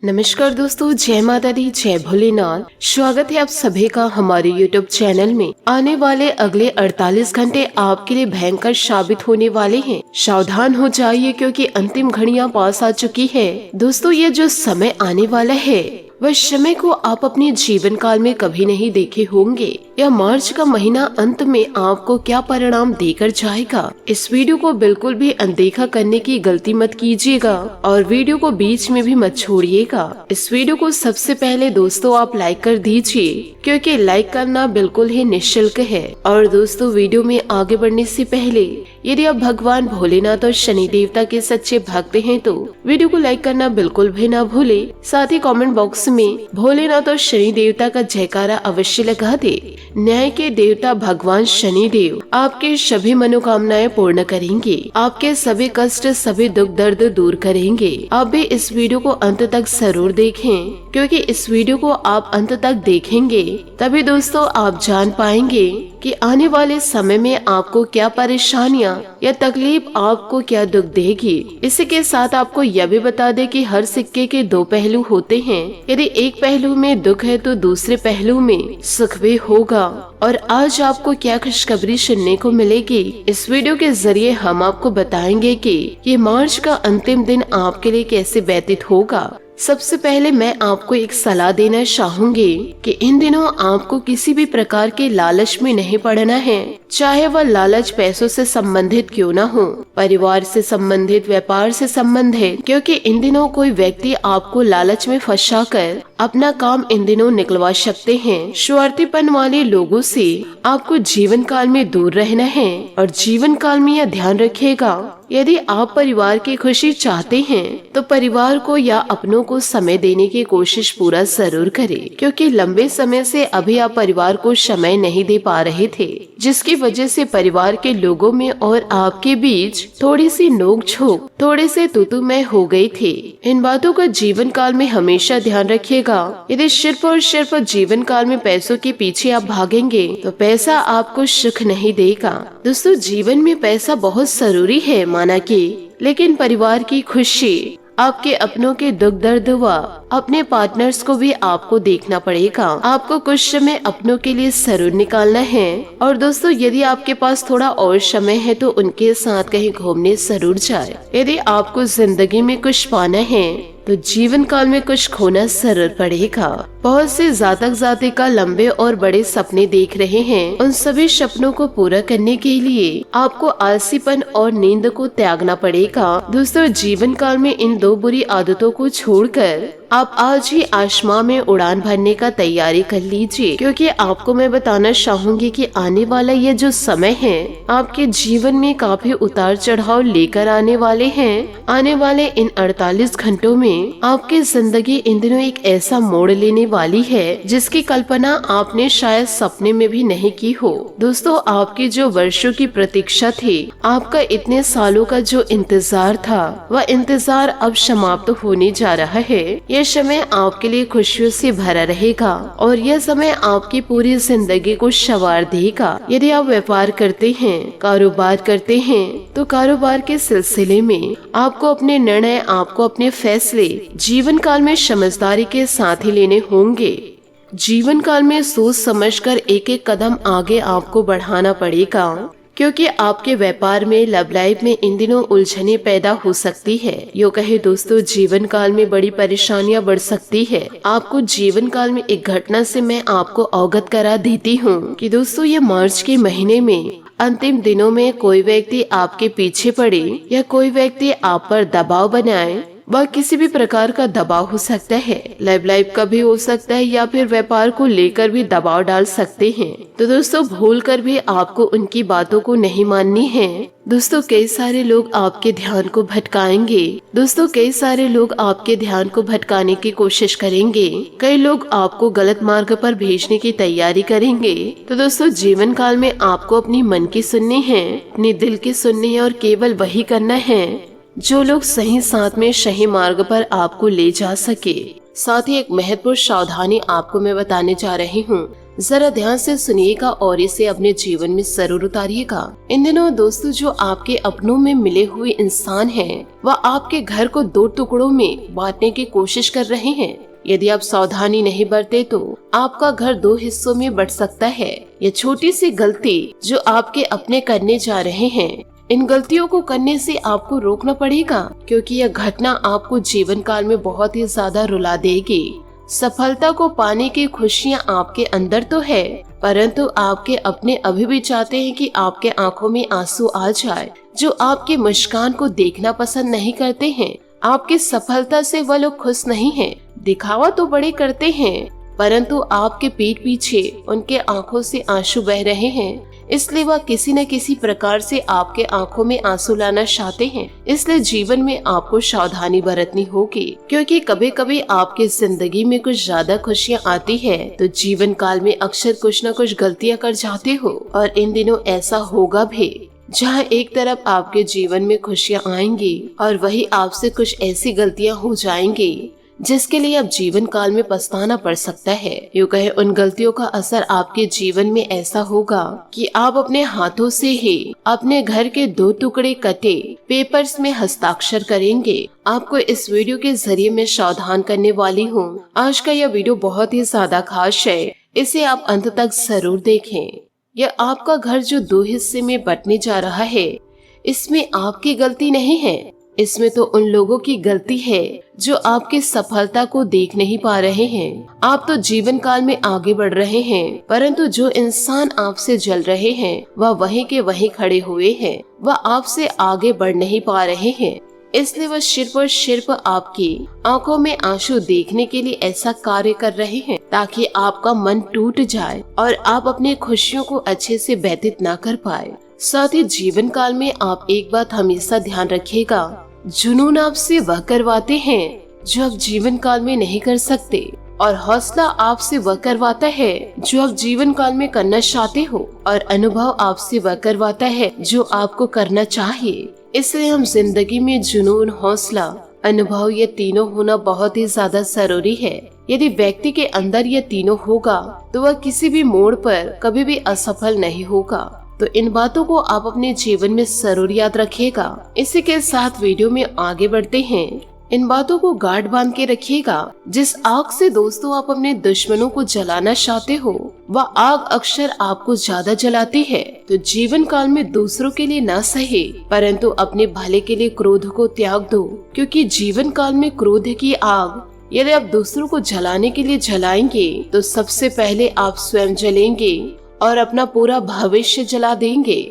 नमस्कार दोस्तों, जय माता दी, जय भोलेनाथ। स्वागत है आप सभी का हमारे YouTube चैनल में। आने वाले अगले 48 घंटे आपके लिए भयंकर साबित होने वाले हैं। सावधान हो जाइए क्योंकि अंतिम घड़ियां पास आ चुकी है। दोस्तों, ये जो समय आने वाला है वह समय को आप अपने जीवन काल में कभी नहीं देखे होंगे। यह मार्च का महीना अंत में आपको क्या परिणाम देकर जाएगा, इस वीडियो को बिल्कुल भी अनदेखा करने की गलती मत कीजिएगा और वीडियो को बीच में भी मत छोड़िएगा। इस वीडियो को सबसे पहले दोस्तों आप लाइक कर दीजिए क्योंकि लाइक करना बिल्कुल ही निःशुल्क है। और दोस्तों, वीडियो में आगे बढ़ने से पहले यदि आप भगवान भोलेनाथ और शनि देवता के सच्चे भक्त हैं तो वीडियो को लाइक करना बिल्कुल भी ना भूले। साथ ही कमेंट बॉक्स में भोलेनाथ और शनि देवता का जयकारा अवश्य लगा दे। न्याय के देवता भगवान शनि देव आपके सभी मनोकामनाएं पूर्ण करेंगे, आपके सभी कष्ट सभी दुख दर्द दूर करेंगे। आप भी इस वीडियो को अंत तक जरूर देखें क्योंकि इस वीडियो को आप अंत तक देखेंगे तभी दोस्तों आप जान पाएंगे कि आने वाले समय में आपको क्या परेशानियां या तकलीफ आपको क्या दुख देगी। इसी के साथ आपको यह भी बता दे कि हर सिक्के के दो पहलू होते हैं। यदि एक पहलू में दुख है तो दूसरे पहलू में सुख भी होगा। और आज आपको क्या खुशखबरी सुनने को मिलेगी, इस वीडियो के जरिए हम आपको बताएंगे कि ये मार्च का अंतिम दिन आपके लिए कैसे व्यतीत होगा। सबसे पहले मैं आपको एक सलाह देना चाहूंगी कि इन दिनों आपको किसी भी प्रकार के लालच में नहीं पड़ना है, चाहे वह लालच पैसों से संबंधित क्यों न हो, परिवार से संबंधित, व्यापार से संबंधित, क्योंकि इन दिनों कोई व्यक्ति आपको लालच में फंसाकर अपना काम इन दिनों निकलवा सकते हैं। स्वार्थीपन वाले लोगों से आपको जीवन काल में दूर रहना है और जीवन काल में यह ध्यान रखिएगा यदि आप परिवार की खुशी चाहते हैं तो परिवार को या अपनों को समय देने की कोशिश पूरा जरूर करें, क्योंकि लंबे समय से अभी आप परिवार को समय नहीं दे पा रहे थे, जिसकी वजह से परिवार के लोगों में और आपके बीच थोड़ी सी नोक-झोंक, थोड़े से तू-तू-मैं हो गई थी। इन बातों का जीवन काल में हमेशा ध्यान रखिएगा। यदि सिर्फ और सिर्फ जीवन काल में पैसों के पीछे आप भागेंगे तो पैसा आपको सुख नहीं देगा। दोस्तों, जीवन में पैसा बहुत जरूरी है माना कि, लेकिन परिवार की खुशी, आपके अपनों के दुख दर्द व अपने पार्टनर्स को भी आपको देखना पड़ेगा। आपको कुछ समय अपनों के लिए जरूर निकालना है। और दोस्तों, यदि आपके पास थोड़ा और समय है तो उनके साथ कहीं घूमने जरूर जाए। यदि आपको जिंदगी में कुछ पाना है तो जीवन काल में कुछ खोना जरूर पड़ेगा। बहुत से जातक जातिका लंबे और बड़े सपने देख रहे हैं। उन सभी सपनों को पूरा करने के लिए आपको आलसीपन और नींद को त्यागना पड़ेगा। दोस्तों, जीवन काल में इन दो बुरी आदतों को छोड़कर आप आज ही आसमान में उड़ान भरने का तैयारी कर लीजिए, क्योंकि आपको मैं बताना चाहूंगी कि आने वाला ये जो समय है आपके जीवन में काफी उतार चढ़ाव लेकर आने वाले हैं। आने वाले इन 48 घंटों में आपकी जिंदगी इन दिनों एक ऐसा मोड़ लेने वाली है जिसकी कल्पना आपने शायद सपने में भी नहीं की हो। दोस्तों, आपकी जो वर्षों की प्रतीक्षा थी, आपका इतने सालों का जो इंतजार था, वह इंतजार अब समाप्त होने जा रहा है। यह समय आपके लिए खुशियों से भरा रहेगा और यह समय आपकी पूरी जिंदगी को संवार देगा। यदि आप व्यापार करते हैं, कारोबार करते हैं तो कारोबार के सिलसिले में आपको अपने निर्णय, आपको अपने फैसले जीवन काल में समझदारी के साथ ही लेने होंगे। जीवन काल में सोच समझकर एक एक कदम आगे आपको बढ़ाना पड़ेगा, क्योंकि आपके व्यापार में, लव लाइफ में इन दिनों उलझने पैदा हो सकती है। यो कहे दोस्तों, जीवन काल में बड़ी परेशानियां बढ़ सकती है। आपको जीवन काल में एक घटना से मैं आपको अवगत करा देती हूँ कि दोस्तों, ये मार्च के महीने में अंतिम दिनों में कोई व्यक्ति आपके पीछे पड़े या कोई व्यक्ति आप पर दबाव बनाए, वह किसी भी प्रकार का दबाव हो सकता है। लव लाइफ का भी हो सकता है या फिर व्यापार को लेकर भी दबाव डाल सकते हैं। तो दोस्तों, भूल कर भी आपको उनकी बातों को नहीं माननी है। दोस्तों, कई सारे लोग आपके ध्यान को भटकाएंगे। दोस्तों, कई सारे लोग आपके ध्यान को भटकाने की कोशिश करेंगे। कई लोग आपको गलत मार्ग पर भेजने की तैयारी करेंगे। तो दोस्तों, जीवन काल में आपको अपनी मन की सुननी है, अपने दिल की सुननी है और केवल वही करना है जो लोग सही साथ में सही मार्ग पर आपको ले जा सके। साथ ही एक महत्वपूर्ण सावधानी आपको मैं बताने जा रही हूँ। जरा ध्यान से सुनिएगा और इसे अपने जीवन में जरूर उतारिएगा। इन दिनों दोस्तों, जो आपके अपनों में मिले हुए इंसान हैं, वह आपके घर को 2 टुकड़ों में बांटने की कोशिश कर रहे हैं। यदि आप सावधानी नहीं बरते तो आपका घर 2 हिस्सों में बंट सकता है। यह छोटी सी गलती जो आपके अपने करने जा रहे हैं, इन गलतियों को करने से आपको रोकना पड़ेगा, क्योंकि यह घटना आपको जीवन काल में बहुत ही ज्यादा रुला देगी। सफलता को पाने की खुशियाँ आपके अंदर तो है, परंतु आपके अपने अभी भी चाहते हैं कि आपके आंखों में आंसू आ जाए। जो आपकी मुस्कान को देखना पसंद नहीं करते हैं, आपकी सफलता से वह लोग खुश नहीं हैं। दिखावा तो बड़े करते हैं, परंतु आपके पीठ पीछे उनके आंखों से आंसू बह रहे हैं। इसलिए वह किसी न किसी प्रकार से आपके आंखों में आंसू लाना चाहते हैं। इसलिए जीवन में आपको सावधानी बरतनी होगी, क्योंकि कभी कभी आपकी जिंदगी में कुछ ज्यादा खुशियाँ आती है तो जीवन काल में अक्सर कुछ न कुछ गलतियाँ कर जाते हो। और इन दिनों ऐसा होगा भी, जहाँ एक तरफ आपके जीवन में खुशियाँ आएंगी और वही आपसे कुछ ऐसी गलतियाँ हो जाएंगी जिसके लिए अब जीवन काल में पछताना पड़ सकता है। यूँ कहे, उन गलतियों का असर आपके जीवन में ऐसा होगा कि आप अपने हाथों से ही अपने घर के 2 टुकड़े कटे पेपर्स में हस्ताक्षर करेंगे। आपको इस वीडियो के जरिए मैं सावधान करने वाली हूँ। आज का यह वीडियो बहुत ही ज्यादा खास है, इसे आप अंत तक जरूर देखें। यह आपका घर जो 2 हिस्से में बंटने जा रहा है, इसमें आपकी गलती नहीं है। इसमें तो उन लोगों की गलती है जो आपकी सफलता को देख नहीं पा रहे हैं। आप तो जीवन काल में आगे बढ़ रहे हैं, परंतु जो इंसान आपसे जल रहे हैं वह वहीं के वहीं खड़े हुए हैं। वह आपसे आगे बढ़ नहीं पा रहे हैं। इसलिए वह सिर्फ और सिर्फ आपकी आंखों में आंसू देखने के लिए ऐसा कार्य कर रहे हैं, ताकि आपका मन टूट जाए और आप अपनी खुशियों को अच्छे से व्यतीत न कर पाए। साथ ही जीवन काल में आप एक बात हमेशा ध्यान रखिएगा, जुनून आपसे वह करवाते हैं जो आप जीवन काल में नहीं कर सकते, और हौसला आपसे वह करवाता है जो आप जीवन काल में करना चाहते हो, और अनुभव आपसे वह करवाता है जो आपको करना चाहिए। इसलिए हम जिंदगी में जुनून, हौसला, अनुभव, ये तीनों होना बहुत ही ज्यादा जरूरी है। यदि व्यक्ति के अंदर ये तीनों होगा तो वह किसी भी मोड़ पर कभी भी असफल नहीं होगा। तो इन बातों को आप अपने जीवन में जरूर याद रखिएगा। इसी के साथ वीडियो में आगे बढ़ते हैं। इन बातों को गांठ बांध के रखिएगा। जिस आग से दोस्तों आप अपने दुश्मनों को जलाना चाहते हो, वह आग अक्सर आपको ज्यादा जलाती है। तो जीवन काल में दूसरों के लिए न सहे, परंतु अपने भले के लिए क्रोध को त्याग दो, क्योंकि जीवन काल में क्रोध की आग यदि आप दूसरों को जलाने के लिए जलाएंगे तो सबसे पहले आप स्वयं जलेंगे और अपना पूरा भविष्य जला देंगे।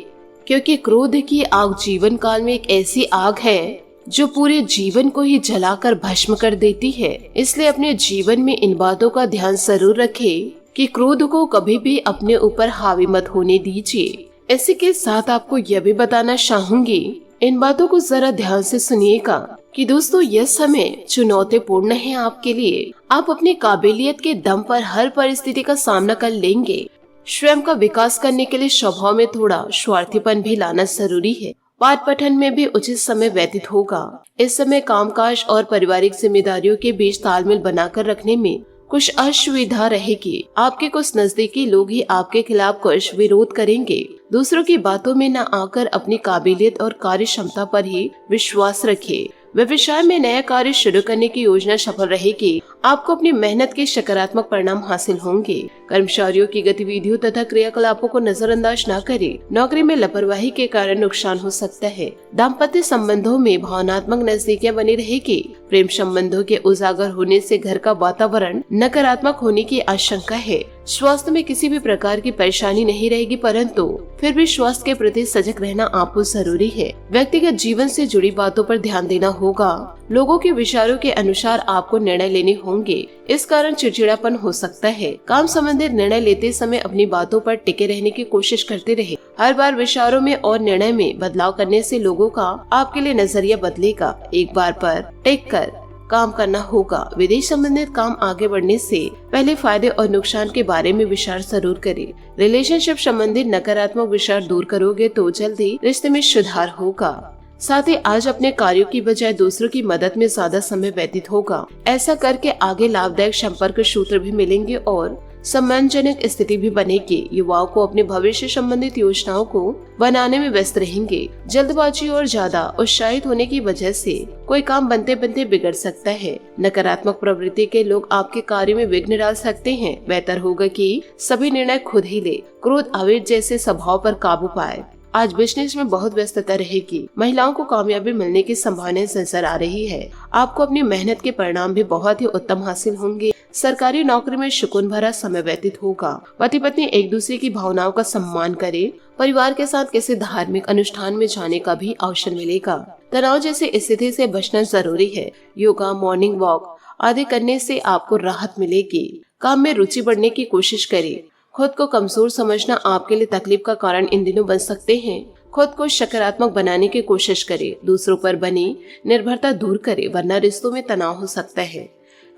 क्योंकि क्रोध की आग जीवन काल में एक ऐसी आग है जो पूरे जीवन को ही जलाकर भस्म कर देती है। इसलिए अपने जीवन में इन बातों का ध्यान जरूर रखें कि क्रोध को कभी भी अपने ऊपर हावी मत होने दीजिए। इसी के साथ आपको यह भी बताना चाहूंगी, इन बातों को जरा ध्यान से सुनिएगा कि दोस्तों यह समय चुनौतीपूर्ण है आपके लिए। आप अपनी काबिलियत के दम पर हर परिस्थिति का सामना कर लेंगे। स्वयं का विकास करने के लिए स्वभाव में थोड़ा स्वार्थीपन भी लाना जरूरी है। पाठ पठन में भी उचित समय व्यतीत होगा। इस समय कामकाज और पारिवारिक जिम्मेदारियों के बीच तालमेल बनाकर रखने में कुछ असुविधा रहेगी। आपके कुछ नजदीकी लोग ही आपके खिलाफ कुछ विरोध करेंगे। दूसरों की बातों में न आकर अपनी काबिलियत और कार्य क्षमता पर ही विश्वास रखें। व्यवसाय में नया कार्य शुरू करने की योजना सफल रहेगी। आपको अपनी मेहनत के सकारात्मक परिणाम हासिल होंगे। कर्मचारियों की गतिविधियों तथा क्रियाकलापों को नजरअंदाज न करें। नौकरी में लापरवाही के कारण नुकसान हो सकता है। दाम्पत्य संबंधों में भावनात्मक नजदीकियां बनी रहेगी। प्रेम संबंधों के उजागर होने से घर का वातावरण नकारात्मक होने की आशंका है। स्वास्थ्य में किसी भी प्रकार की परेशानी नहीं रहेगी, परंतु फिर भी स्वास्थ्य के प्रति सजग रहना आपको जरूरी है। व्यक्तिगत जीवन से जुड़ी बातों पर ध्यान देना होगा। लोगों के विचारों के अनुसार आपको निर्णय लेने होंगे। इस कारण चिड़चिड़ापन हो सकता है। काम संबंधित निर्णय लेते समय अपनी बातों पर टिके रहने की कोशिश करते रहे। हर बार विचारों में और निर्णय में बदलाव करने से लोगों का आपके लिए नजरिया बदलेगा। एक बार पर टिक कर काम करना होगा। विदेश संबंधित काम आगे बढ़ने से पहले फायदे और नुकसान के बारे में विचार जरूर करें। रिलेशनशिप संबंधित नकारात्मक विचार दूर करोगे तो जल्दी रिश्ते में सुधार होगा। साथ ही आज अपने कार्यों की बजाय दूसरों की मदद में ज्यादा समय व्यतीत होगा। ऐसा करके आगे लाभदायक संपर्क सूत्र भी मिलेंगे और सम्मानजनक स्थिति भी बनेगी। युवाओं को अपने भविष्य संबंधित योजनाओं को बनाने में व्यस्त रहेंगे। जल्दबाजी और ज्यादा उत्साहित होने की वजह से कोई काम बनते बनते बिगड़ सकता है। नकारात्मक प्रवृत्ति के लोग आपके कार्य में विघ्न डाल सकते हैं। बेहतर होगा कि सभी निर्णय खुद ही ले। क्रोध, आवेग जैसे स्वभाव पर काबू पाए। आज बिजनेस में बहुत व्यस्तता रहेगी। महिलाओं को कामयाबी मिलने की संभावनाएं नजर आ रही है। आपको अपनी मेहनत के परिणाम भी बहुत ही उत्तम हासिल होंगे। सरकारी नौकरी में सुकून भरा समय व्यतीत होगा। पति पत्नी एक दूसरे की भावनाओं का सम्मान करे। परिवार के साथ किसी धार्मिक अनुष्ठान में जाने का भी अवसर मिलेगा। तनाव जैसी स्थिति से बचना जरूरी है। योगा, मॉर्निंग वॉक आदि करने से आपको राहत मिलेगी। काम में रुचि बढ़ने की कोशिश करें। खुद को कमजोर समझना आपके लिए तकलीफ का कारण इन दिनों बन सकते हैं। खुद को सकारात्मक बनाने की कोशिश करें। दूसरों पर बनी निर्भरता दूर करें, वरना रिश्तों में तनाव हो सकता है।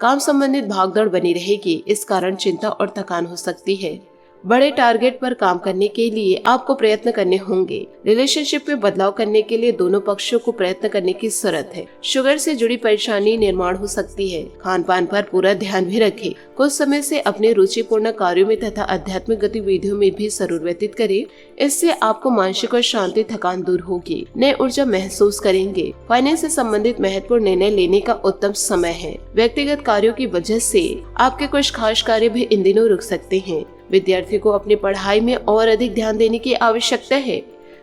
काम संबंधित भागदौड़ बनी रहेगी, इस कारण चिंता और थकान हो सकती है। बड़े टारगेट पर काम करने के लिए आपको प्रयत्न करने होंगे। रिलेशनशिप में बदलाव करने के लिए दोनों पक्षों को प्रयत्न करने की जरूरत है। शुगर से जुड़ी परेशानी निर्माण हो सकती है। खान पान पर पूरा ध्यान भी रखें। कुछ समय से अपने रुचिपूर्ण कार्यों में तथा आध्यात्मिक गतिविधियों में भी जरूर व्यतीत करें। इससे आपको मानसिक और शांति थकान दूर होगी। नए ऊर्जा महसूस करेंगे। फाइनेंस से संबंधित महत्वपूर्ण निर्णय लेने का उत्तम समय है। व्यक्तिगत कार्यों की वजह से आपके कुछ खास कार्य भी इन दिनों रुक सकते हैं। विद्यार्थी को अपनी पढ़ाई में और अधिक ध्यान देने की आवश्यकता है।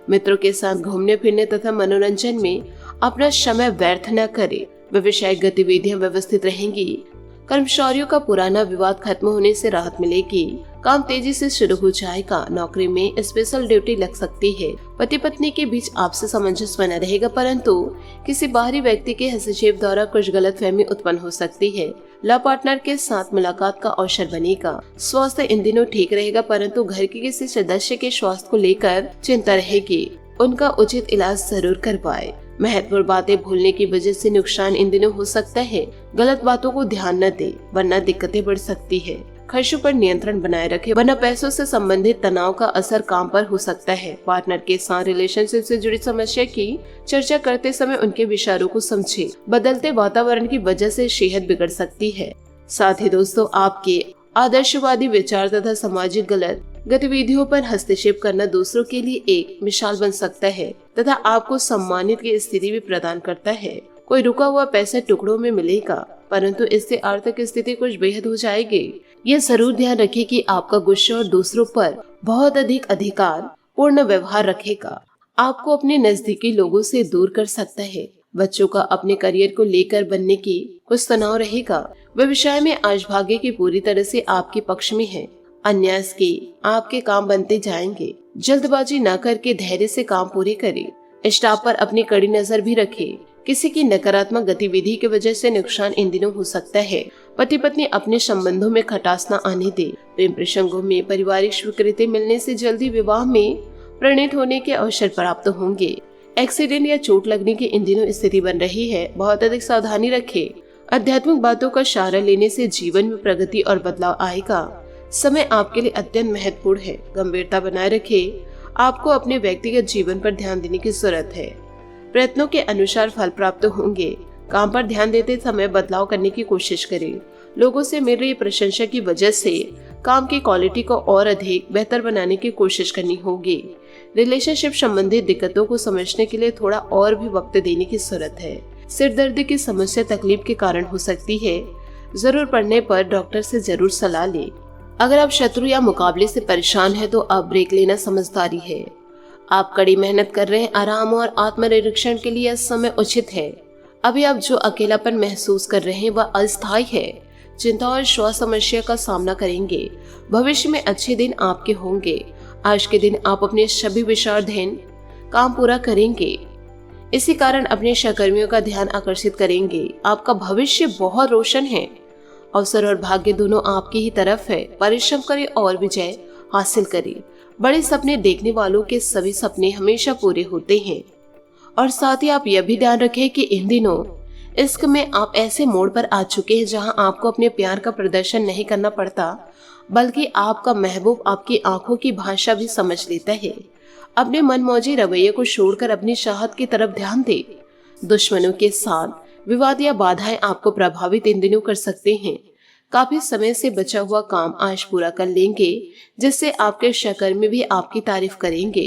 मित्रों के साथ घूमने फिरने तथा मनोरंजन में अपना समय व्यर्थ न करें। व्यवसायिक गतिविधियां व्यवस्थित रहेंगी। कर्मचारियों का पुराना विवाद खत्म होने से राहत मिलेगी। काम तेजी से शुरू हो जाएगा। नौकरी में स्पेशल ड्यूटी लग सकती है। पति पत्नी के बीच आपसे सामंजस्य बना रहेगा, परंतु किसी बाहरी व्यक्ति के हस्तक्षेप द्वारा कुछ गलतफहमी उत्पन्न हो सकती है। लव पार्टनर के साथ मुलाकात का अवसर बनेगा। स्वास्थ्य इन दिनों ठीक रहेगा, परंतु घर के किसी सदस्य के स्वास्थ्य को लेकर चिंता रहेगी। उनका उचित इलाज जरूर करवाएं। महत्वपूर्ण बातें भूलने की वजह से नुकसान इन दिनों हो सकता है। गलत बातों को ध्यान न दे, वरना दिक्कतें बढ़ सकती है। खर्चों पर नियंत्रण बनाए रखें, वरना पैसों से संबंधित तनाव का असर काम पर हो सकता है। पार्टनर के साथ रिलेशनशिप से जुड़ी समस्या की चर्चा करते समय उनके विचारों को समझें। बदलते वातावरण की वजह से सेहत बिगड़ सकती है। साथ ही दोस्तों, आपके आदर्शवादी विचार तथा सामाजिक गलत गतिविधियों पर हस्तक्षेप करना दूसरों के लिए एक मिसाल बन सकता है तथा आपको सम्मानित की स्थिति भी प्रदान करता है। कोई रुका हुआ पैसा टुकड़ों में मिलेगा, परंतु इससे आर्थिक स्थिति कुछ बेहद हो जाएगी। यह जरूर ध्यान रखें कि आपका गुस्सा और दूसरों पर बहुत अधिक अधिकार पूर्ण व्यवहार रखेगा। आपको अपने नजदीकी लोगों से दूर कर सकता है। बच्चों का अपने करियर को लेकर बनने की कुछ तनाव रहेगा। व्यवसाय में आज भाग्य की पूरी तरह से आपके पक्ष में है। अन्यास के आपके काम बनते जाएंगे। जल्दबाजी न करके धैर्य से काम पूरे करें। स्टाफ पर अपनी कड़ी नजर भी रखें। किसी की नकारात्मक गतिविधि की वजह से नुकसान इन दिनों हो सकता है। पति पत्नी अपने संबंधों में खटास न आने दे। प्रेम प्रसंगों में पारिवारिक स्वीकृति मिलने से जल्दी विवाह में परिणत होने के अवसर प्राप्त होंगे। एक्सीडेंट या चोट लगने की इन दिनों स्थिति बन रही है। बहुत अधिक सावधानी रखें। आध्यात्मिक बातों का सहारा लेने से जीवन में प्रगति और बदलाव आएगा। समय आपके लिए अत्यंत महत्वपूर्ण है। गंभीरता बनाए रखें। आपको अपने व्यक्तिगत जीवन पर ध्यान देने की जरूरत है। प्रयत्नों के अनुसार फल प्राप्त होंगे। काम पर ध्यान देते समय बदलाव करने की कोशिश करें। लोगों से मिल रही प्रशंसा की वजह से काम की क्वालिटी को और अधिक बेहतर बनाने की कोशिश करनी होगी। रिलेशनशिप संबंधित दिक्कतों को समझने के लिए थोड़ा और भी वक्त देने की जरूरत है। सिर दर्द की समस्या तकलीफ के कारण हो सकती है। जरूर पड़ने पर डॉक्टर से जरूर सलाह लें। अगर आप शत्रु या मुकाबले से परेशान हैं तो अब ब्रेक लेना समझदारी है। आप कड़ी मेहनत कर रहे हैं। आराम और आत्मनिरीक्षण के लिए समय उचित है। अभी आप जो अकेलापन महसूस कर रहे हैं वह अस्थायी है। चिंता और स्वास्थ्य समस्या का सामना करेंगे। भविष्य में अच्छे दिन आपके होंगे। आज के दिन आप अपने सभी विचाराधीन काम पूरा करेंगे। इसी कारण अपने सहकर्मियों का ध्यान आकर्षित करेंगे। आपका भविष्य बहुत रोशन है। अवसर और भाग्य दोनों आपकी ही तरफ है। परिश्रम करें और विजय हासिल करें। बड़े सपने देखने वालों के सभी सपने हमेशा पूरे होते हैं। और साथ ही आप यह भी ध्यान रखें कि इन दिनों इश्क में आप ऐसे मोड़ पर आ चुके हैं जहां आपको अपने प्यार का प्रदर्शन नहीं करना पड़ता, बल्कि आपका महबूब आपकी आंखों की भाषा भी समझ लेता है। अपने मनमौजी रवैये को छोड़कर अपनी चाहत की तरफ ध्यान दे। दुश्मनों के साथ विवाद या बाधाएं आपको प्रभावित इन दिनों कर सकते हैं। काफी समय से बचा हुआ काम आज पूरा कर लेंगे, जिससे आपके सहकर्मी भी आपकी तारीफ करेंगे।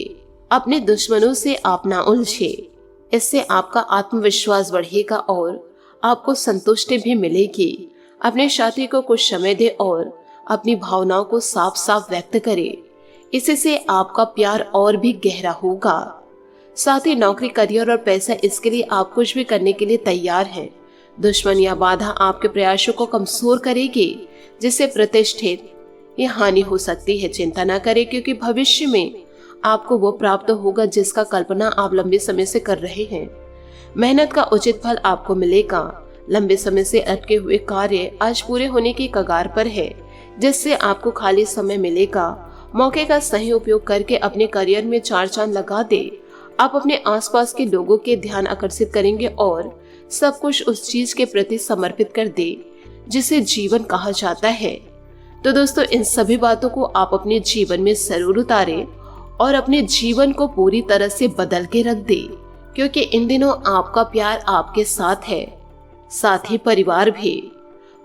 अपने दुश्मनों से आप ना उलझे, इससे आपका आत्मविश्वास बढ़ेगा और आपको संतुष्टि भी मिलेगी। अपने साथी को कुछ समय दे और अपनी भावनाओं को साफ साफ व्यक्त करें, इससे आपका प्यार और भी गहरा होगा। साथ ही नौकरी, करियर और पैसा, इसके लिए आप कुछ भी करने के लिए तैयार हैं। दुश्मन या बाधा आपके प्रयासों को कमजोर करेगी, जिससे प्रतिष्ठित ये हानि हो सकती है। चिंता न करें, क्योंकि भविष्य में आपको वो प्राप्त होगा जिसका कल्पना आप लंबे समय से कर रहे हैं। मेहनत का उचित फल आपको मिलेगा। लंबे समय से अटके हुए कार्य आज पूरे होने की कगार पर है, जिससे आपको खाली समय मिलेगा। मौके का सही उपयोग करके अपने करियर में चार चांद लगा दे। आप अपने आसपास के लोगों के ध्यान आकर्षित करेंगे और सब कुछ उस चीज के प्रति समर्पित कर दे जिसे जीवन कहा जाता है। तो दोस्तों, इन सभी बातों को आप अपने जीवन में जरूर उतारें और अपने जीवन को पूरी तरह से बदल के रख दे, क्योंकि इन दिनों आपका प्यार आपके साथ है, साथ ही परिवार भी।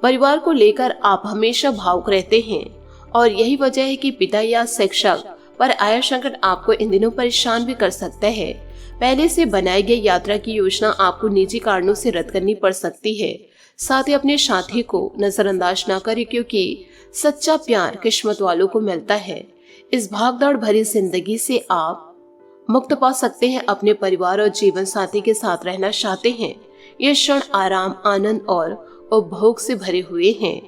परिवार को लेकर आप हमेशा भावुक रहते हैं और यही वजह है कि पिता या शिक्षक पर आया संकट आपको इन दिनों परेशान भी कर सकता है। पहले से बनाई गई यात्रा की योजना आपको निजी कारणों से रद्द करनी पड़ सकती है। साथ ही अपने साथी को नजरअंदाज ना करें, क्योंकि सच्चा प्यार किस्मत वालों को मिलता है। इस भागदौड़ भरी जिंदगी से आप मुक्त पा सकते हैं। अपने परिवार और जीवन साथी के साथ रहना चाहते हैं। ये क्षण आराम, आनंद और उपभोग से भरे हुए हैं।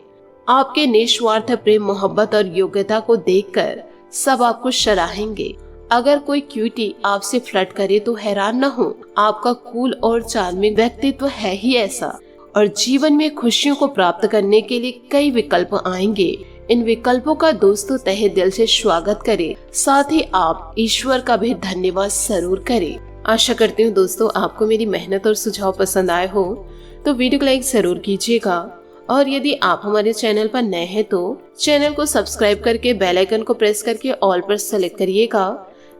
आपके निस्वार्थ प्रेम, मोहब्बत और योग्यता को देखकर सब आपको सराहेंगे। अगर कोई क्यूटी आपसे फ्लर्ट करे तो हैरान न हो, आपका कूल और चार्मिंग व्यक्तित्व है ही ऐसा। और जीवन में खुशियों को प्राप्त करने के लिए कई विकल्प आएंगे। इन विकल्पों का दोस्तों तहे दिल से स्वागत करें। साथ ही आप ईश्वर का भी धन्यवाद जरूर करें। आशा करती हूँ दोस्तों आपको मेरी मेहनत और सुझाव पसंद आए हो, तो वीडियो को लाइक जरूर कीजिएगा। और यदि आप हमारे चैनल पर नए हैं तो चैनल को सब्सक्राइब करके बेल आइकन को प्रेस करके ऑल पर सेलेक्ट करिएगा,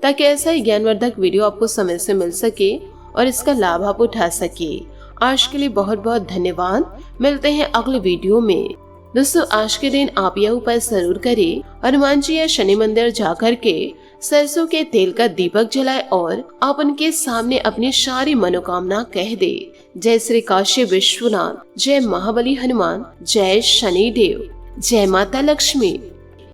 ताकि ऐसा ही ज्ञानवर्धक वीडियो आपको समय से मिल सके और इसका लाभ आप उठा सके। आज के लिए बहुत बहुत धन्यवाद। मिलते हैं अगले वीडियो में। दोस्तों, आज के दिन आप यह उपाय जरूर करें। हनुमान जी या शनि मंदिर जाकर के सरसों के तेल का दीपक जलाए और आप उनके सामने अपनी सारी मनोकामना कह दे। जय श्री काशी विश्वनाथ, जय महाबली हनुमान, जय शनि देव, जय माता लक्ष्मी।